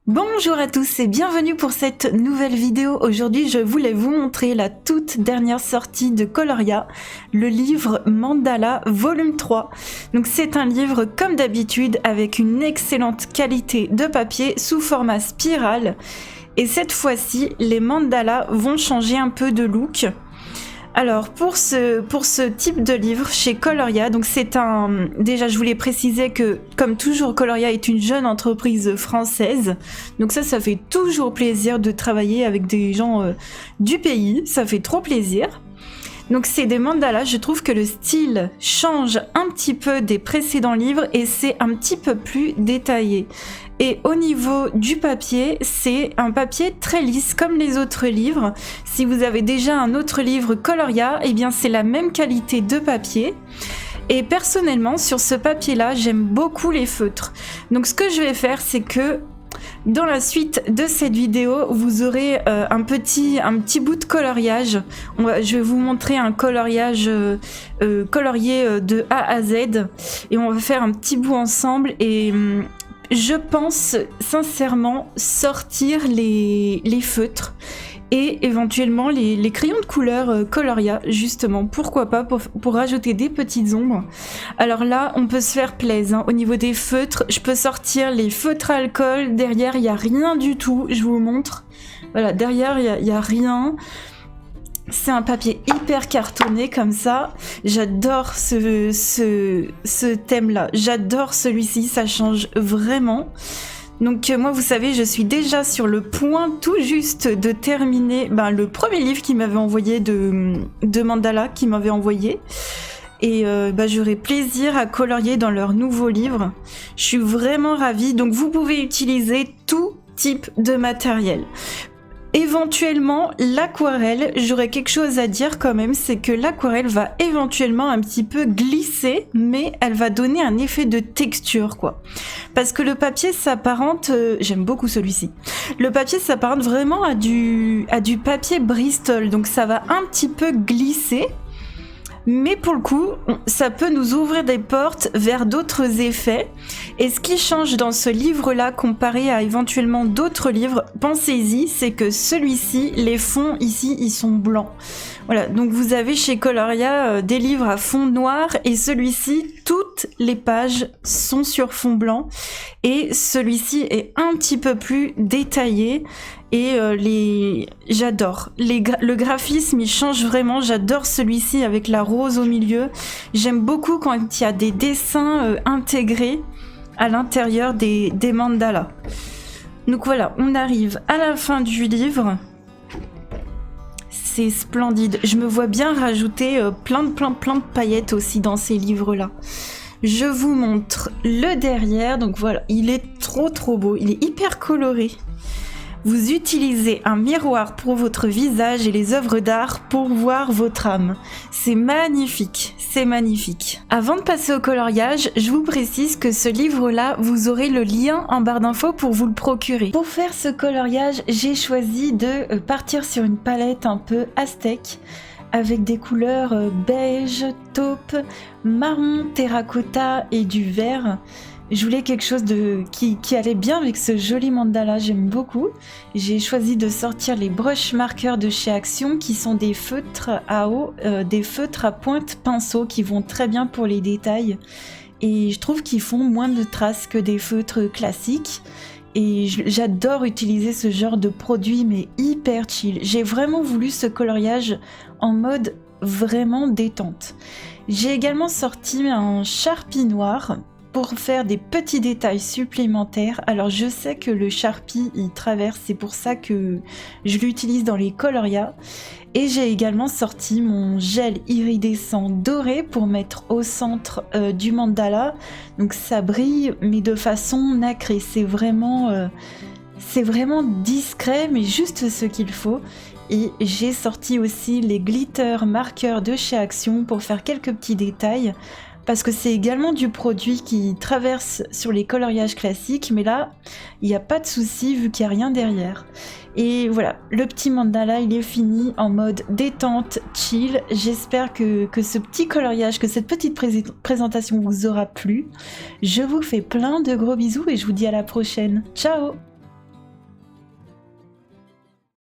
Bonjour à tous et bienvenue pour cette nouvelle vidéo. Aujourd'hui, je voulais vous montrer la toute dernière sortie de Coloria, le livre Mandala volume 3. Donc c'est un livre comme d'habitude avec une excellente qualité de papier sous format spirale. Et cette fois-ci, les mandalas vont changer un peu de look. Alors pour ce type de livre chez Coloria, donc déjà je voulais préciser que comme toujours Coloria est une jeune entreprise française, donc ça fait toujours plaisir de travailler avec des gens du pays, ça fait trop plaisir. Donc c'est des mandalas, je trouve que le style change un petit peu des précédents livres et c'est un petit peu plus détaillé. Et au niveau du papier, c'est un papier très lisse comme les autres livres. Si vous avez déjà un autre livre Coloria, eh bien c'est la même qualité de papier. Et personnellement, sur ce papier-là, j'aime beaucoup les feutres. Donc ce que je vais faire, c'est que dans la suite de cette vidéo, vous aurez un petit bout de coloriage. Je vais vous montrer un coloriage colorié de A à Z. Et on va faire un petit bout ensemble et... je pense sincèrement sortir les feutres et éventuellement les crayons de couleur Coloria, justement, pourquoi pas, pour rajouter des petites ombres. Alors là, on peut se faire plaisir, hein. Au niveau des feutres, je peux sortir les feutres à alcool, derrière il n'y a rien du tout, je vous montre. Voilà, derrière il n'y a rien. C'est un papier hyper cartonné comme ça. J'adore ce thème-là. J'adore celui-ci, ça change vraiment. Donc moi, vous savez, je suis déjà sur le point tout juste de terminer le premier livre qu'il m'avait envoyé de mandala qu'il m'avait envoyé. Et j'aurai plaisir à colorier dans leur nouveau livre. Je suis vraiment ravie. Donc vous pouvez utiliser tout type de matériel. Éventuellement, l'aquarelle, j'aurais quelque chose à dire quand même, c'est que l'aquarelle va éventuellement un petit peu glisser, mais elle va donner un effet de texture, quoi. Parce que le papier s'apparente, j'aime beaucoup celui-ci, le papier s'apparente vraiment à du papier Bristol, donc ça va un petit peu glisser. Mais pour le coup, ça peut nous ouvrir des portes vers d'autres effets. Et ce qui change dans ce livre-là comparé à éventuellement d'autres livres, pensez-y, c'est que celui-ci, les fonds ici, ils sont blancs. Voilà, donc vous avez chez Coloria des livres à fond noir et celui-ci, toutes les pages sont sur fond blanc. Et celui-ci est un petit peu plus détaillé. Et j'adore. Le graphisme, il change vraiment. J'adore celui-ci avec la rose au milieu. J'aime beaucoup quand il y a des dessins intégrés à l'intérieur des mandalas. Donc voilà, on arrive à la fin du livre. C'est splendide. Je me vois bien rajouter plein de paillettes aussi dans ces livres-là. Je vous montre le derrière. Donc voilà, il est trop beau. Il est hyper coloré. Vous utilisez un miroir pour votre visage et les œuvres d'art pour voir votre âme. C'est magnifique, c'est magnifique. Avant de passer au coloriage, je vous précise que ce livre-là, vous aurez le lien en barre d'infos pour vous le procurer. Pour faire ce coloriage, j'ai choisi de partir sur une palette un peu aztèque, avec des couleurs beige, taupe, marron, terracotta et du vert. Je voulais quelque chose qui allait bien avec ce joli mandala, j'aime beaucoup. J'ai choisi de sortir les brush markers de chez Action qui sont des feutres à eau, des feutres à pointe pinceau qui vont très bien pour les détails. Et je trouve qu'ils font moins de traces que des feutres classiques. Et j'adore utiliser ce genre de produit mais hyper chill. J'ai vraiment voulu ce coloriage en mode vraiment détente. J'ai également sorti un Sharpie noir pour faire des petits détails supplémentaires. Alors je sais que le Sharpie il traverse, c'est pour ça que je l'utilise dans les Coloria. Et j'ai également sorti mon gel iridescent doré pour mettre au centre du mandala. Donc ça brille mais de façon nacrée. C'est vraiment discret mais juste ce qu'il faut. Et j'ai sorti aussi les glitter marqueurs de chez Action pour faire quelques petits détails. Parce que c'est également du produit qui traverse sur les coloriages classiques, mais là, il n'y a pas de souci vu qu'il n'y a rien derrière. Et voilà, le petit mandala, il est fini en mode détente, chill. J'espère que ce petit coloriage, que cette petite présentation vous aura plu. Je vous fais plein de gros bisous et je vous dis à la prochaine. Ciao!